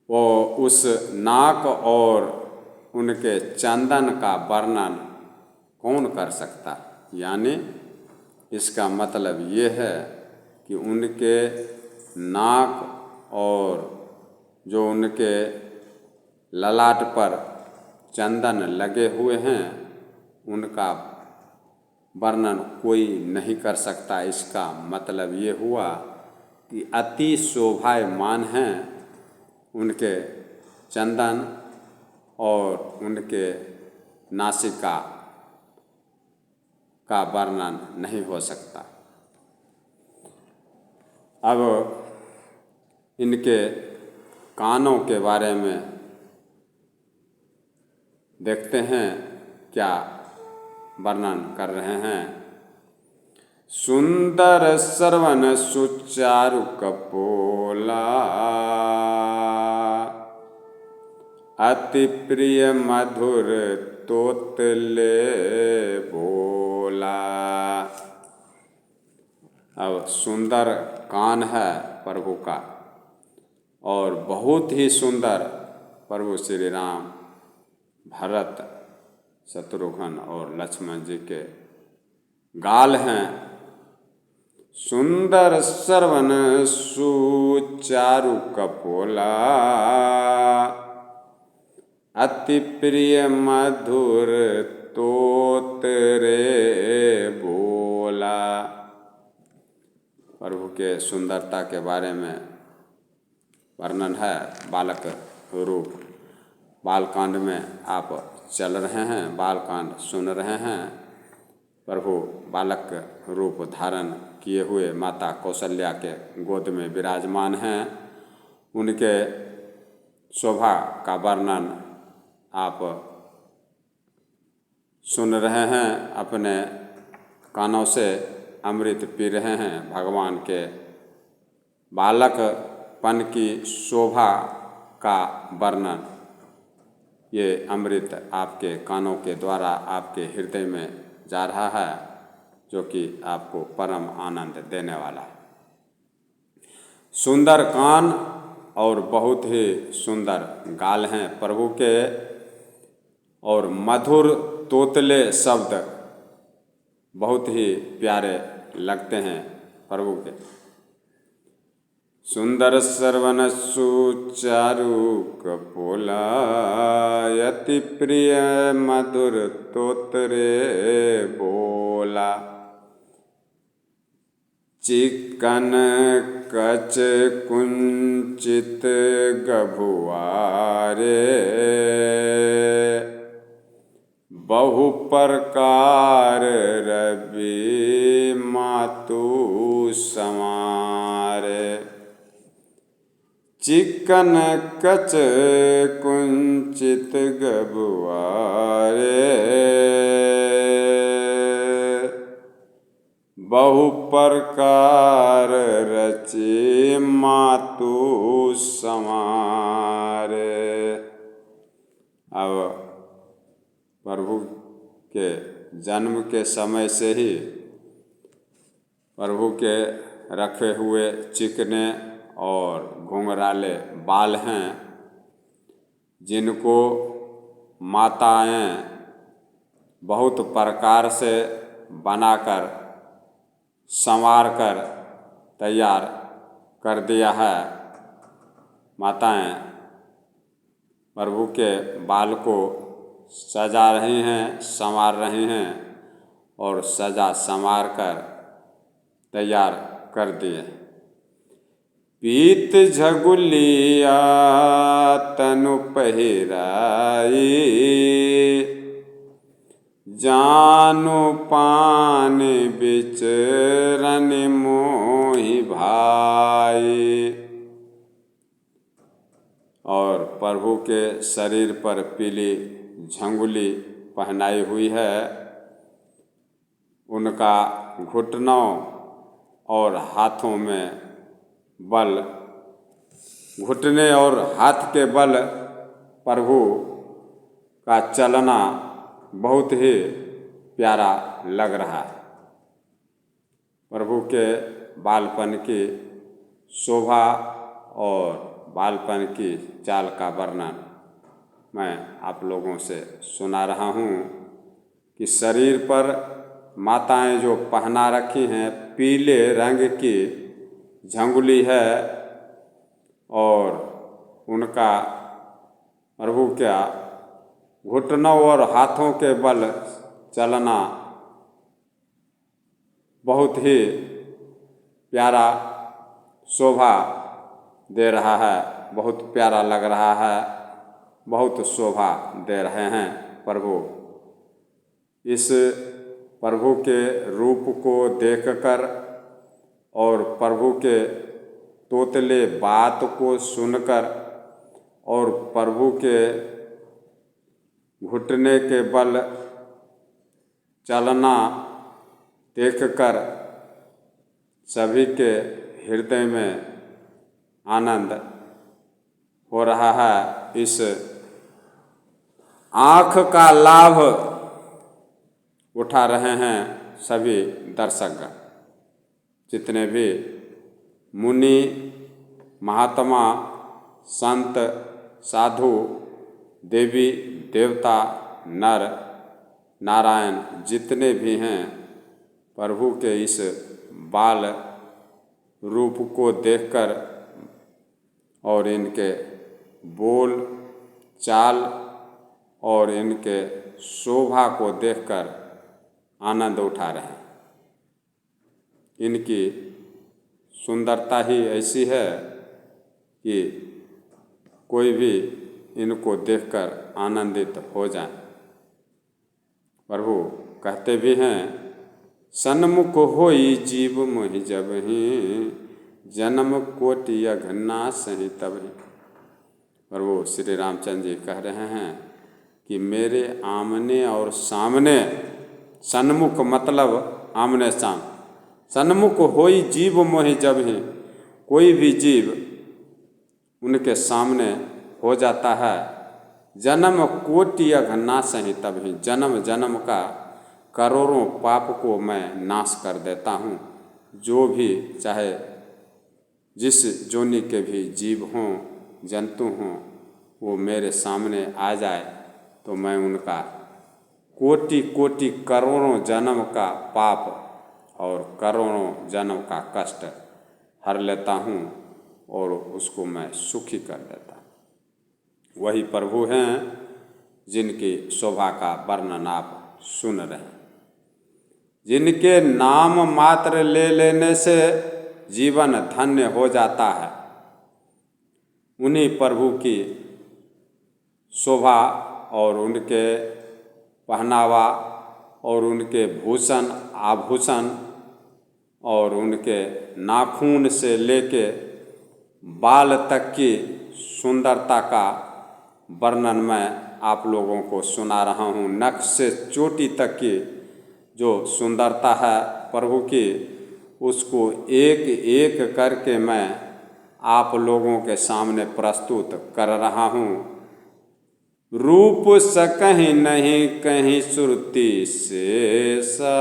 वो उस नाक और उनके चंदन का वर्णन कौन कर सकता। यानी इसका मतलब ये है कि उनके नाक और जो उनके ललाट पर चंदन लगे हुए हैं उनका वर्णन कोई नहीं कर सकता। इसका मतलब ये हुआ कि अति शोभायमान हैं उनके चंदन और उनके नासिका का वर्णन नहीं हो सकता। अब इनके कानों के बारे में देखते हैं क्या वर्णन कर रहे हैं। सुंदर श्रवण सुचारु कपोला, अति प्रिय मधुर तोतले बोला। अब सुंदर कान है प्रभु का और बहुत ही सुंदर प्रभु श्री राम, भरत, शत्रुघ्न और लक्ष्मण जी के गाल हैं। सुंदर श्रवण सुचारु कपोला, अति प्रिय मधुर तोतरे बोला। प्रभु के सुंदरता के बारे में वर्णन है बालक रूप। बालकांड में आप चल रहे हैं, बालकांड सुन रहे हैं। प्रभु बालक रूप धारण किए हुए माता कौशल्या के गोद में विराजमान हैं। उनके शोभा का वर्णन आप सुन रहे हैं, अपने कानों से अमृत पी रहे हैं। भगवान के बालकपन की शोभा का वर्णन ये अमृत आपके कानों के द्वारा आपके हृदय में जा रहा है, जो कि आपको परम आनंद देने वाला है। सुंदर कान और बहुत ही सुंदर गाल हैं प्रभु के, और मधुर तोतले शब्द बहुत ही प्यारे लगते हैं प्रभु के। सुंदर श्रवण सुचारु कपोला, अति प्रिय मधुर तोतरे बोला। चिकन कच कुंचित गभुआरे, बहु प्रकार रवि मातु समारे। चिकन कच कुंचित गभुआरे, बहु प्रकार रचि मातु समारे। अब प्रभु के जन्म के समय से ही प्रभु के रखे हुए चिकने और घुंघराले बाल हैं, जिनको माताएं बहुत प्रकार से बनाकर संवार कर तैयार कर दिया है। माताएं प्रभु के बाल को सजा रही हैं, संवार रही हैं और सजा संवार कर तैयार कर दिए। पीत झगुलिया तनु पहिराई, जानु पान बिचरन मोहि भाई। और प्रभु प्रभु के शरीर पर पीली झंगुली पहनाई हुई है। उनका घुटनों और हाथों में बल, घुटने और हाथ के बल प्रभु का चलना बहुत ही प्यारा लग रहा है। प्रभु के बालपन की शोभा और बालपन की चाल का वर्णन मैं आप लोगों से सुना रहा हूँ कि शरीर पर माताएं जो पहना रखी हैं पीले रंग की झंगुली है और उनका प्रभु का घुटनों और हाथों के बल चलना बहुत ही प्यारा शोभा दे रहा है, बहुत प्यारा लग रहा है, बहुत शोभा दे रहे हैं प्रभु। इस प्रभु के रूप को देखकर और प्रभु के तोतले बात को सुनकर और प्रभु के घुटने के बल चलना देखकर सभी के हृदय में आनंद हो रहा है। इस आँख का लाभ उठा रहे हैं सभी दर्शकगण, जितने भी मुनि, महात्मा, संत, साधु, देवी देवता, नर नारायण जितने भी हैं प्रभु के इस बाल रूप को देखकर और इनके बोल चाल और इनके शोभा को देखकर आनंद उठा रहे हैं। इनकी सुंदरता ही ऐसी है कि कोई भी इनको देखकर आनंदित हो जाए। प्रभु कहते भी हैं, सन्मुख होई जीव मोहि जबहि, जन्म कोटि अघना सही तबहि। प्रभु श्री रामचंद्र जी कह रहे हैं कि मेरे आमने और सामने, सन्मुख मतलब आमने सामने, सन्मुख होई जीव मोहि जबहि, कोई भी जीव उनके सामने हो जाता है। जन्म कोटि अघना सही तबहि, जन्म जन्म का करोड़ों पाप को मैं नाश कर देता हूँ। जो भी चाहे जिस जोनि के भी जीव हों, जंतु हों, वो मेरे सामने आ जाए तो मैं उनका कोटि कोटि करोड़ों जन्म का पाप और करोड़ों जन्म का कष्ट हर लेता हूँ और उसको मैं सुखी कर देता हूँ। वही प्रभु हैं जिनकी शोभा का वर्णन आप सुन रहे हैं, जिनके नाम मात्र ले लेने से जीवन धन्य हो जाता है। उन्हीं प्रभु की शोभा और उनके पहनावा और उनके भूषण आभूषण और उनके नाखून से लेके बाल तक की सुंदरता का वर्णन मैं आप लोगों को सुना रहा हूँ। नख से चोटी तक की जो सुंदरता है प्रभु की, उसको एक एक करके मैं आप लोगों के सामने प्रस्तुत कर रहा हूँ। रूप सकहि नहीं कहीं सुरती शेषा,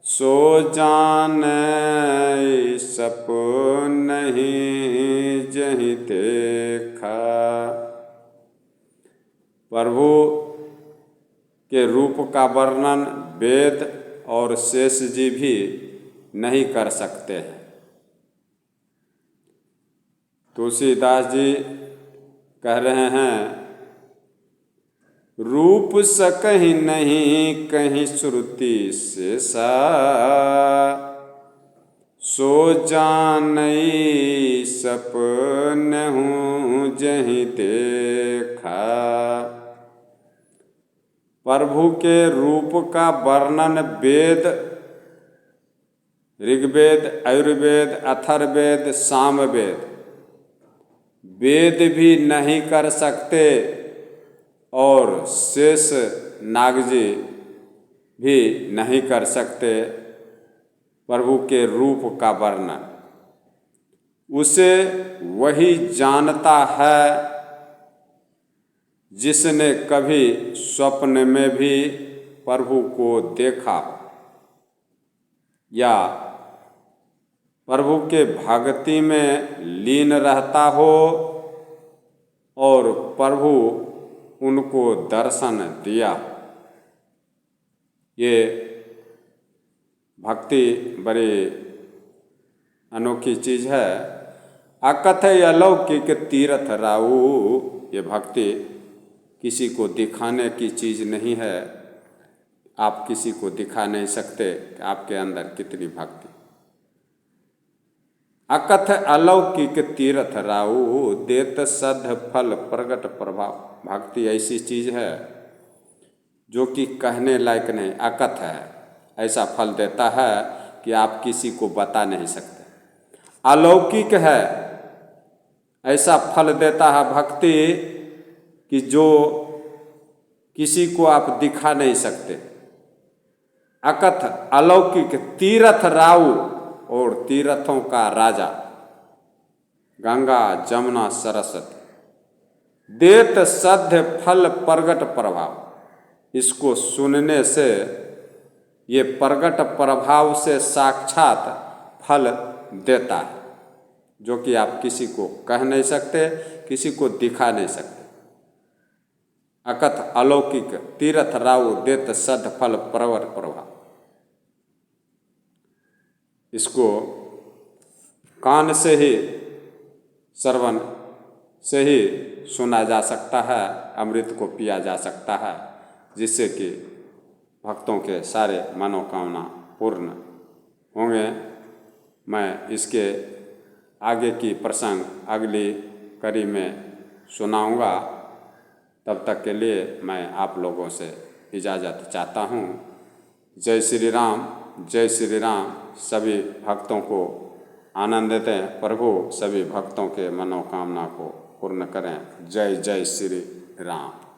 सो जानै सपनहि जहि देखा। प्रभु के रूप का वर्णन वेद और शेष जी भी नहीं कर सकते हैं। तुलसीदास जी कह रहे हैं, रूप सकहि नहीं कहीं श्रुति शेषा, सो जानई सपनहु जहि देखा। प्रभु के रूप का वर्णन वेद, ऋग्वेद, आयुर्वेद, अथर्ववेद, सामवेद वेद भी नहीं कर सकते और शेष नाग जी भी नहीं कर सकते प्रभु के रूप का वर्णन। उसे वही जानता है जिसने कभी स्वप्न में भी प्रभु को देखा या प्रभु के भक्ति में लीन रहता हो और प्रभु उनको दर्शन दिया। ये भक्ति बड़ी अनोखी चीज़ है। अकथय अलौकिक तीर्थ राऊ, ये भक्ति किसी को दिखाने की चीज़ नहीं है। आप किसी को दिखा नहीं सकते कि आपके अंदर कितनी भक्ति। अकथ अलौकिक तीर्थ राऊ, देत सद्ध फल प्रगट प्रभाव। भक्ति ऐसी चीज़ है जो कि कहने लायक नहीं, अकथ है, ऐसा फल देता है कि आप किसी को बता नहीं सकते। अलौकिक है, ऐसा फल देता है भक्ति कि जो किसी को आप दिखा नहीं सकते। अकथ अलौकिक तीर्थ राऊ, और तीर्थों का राजा, गंगा जमुना सरस्वती। देत सद्ध फल प्रगट प्रभाव, इसको सुनने से ये प्रगट प्रभाव से साक्षात फल देता है, जो कि आप किसी को कह नहीं सकते, किसी को दिखा नहीं सकते। अकथ अलौकिक तीर्थ राऊ, देत सद्ध फल प्रगट प्रभाव। इसको कान से ही, श्रवण से ही सुना जा सकता है, अमृत को पिया जा सकता है, जिससे कि भक्तों के सारे मनोकामना पूर्ण होंगे। मैं इसके आगे की प्रसंग अगली कड़ी में सुनाऊंगा। तब तक के लिए मैं आप लोगों से इजाज़त चाहता हूँ। जय श्री राम, जय श्री राम। सभी भक्तों को आनंद दें। प्रभु सभी भक्तों के मनोकामना को पूर्ण करें। जय जय श्री राम।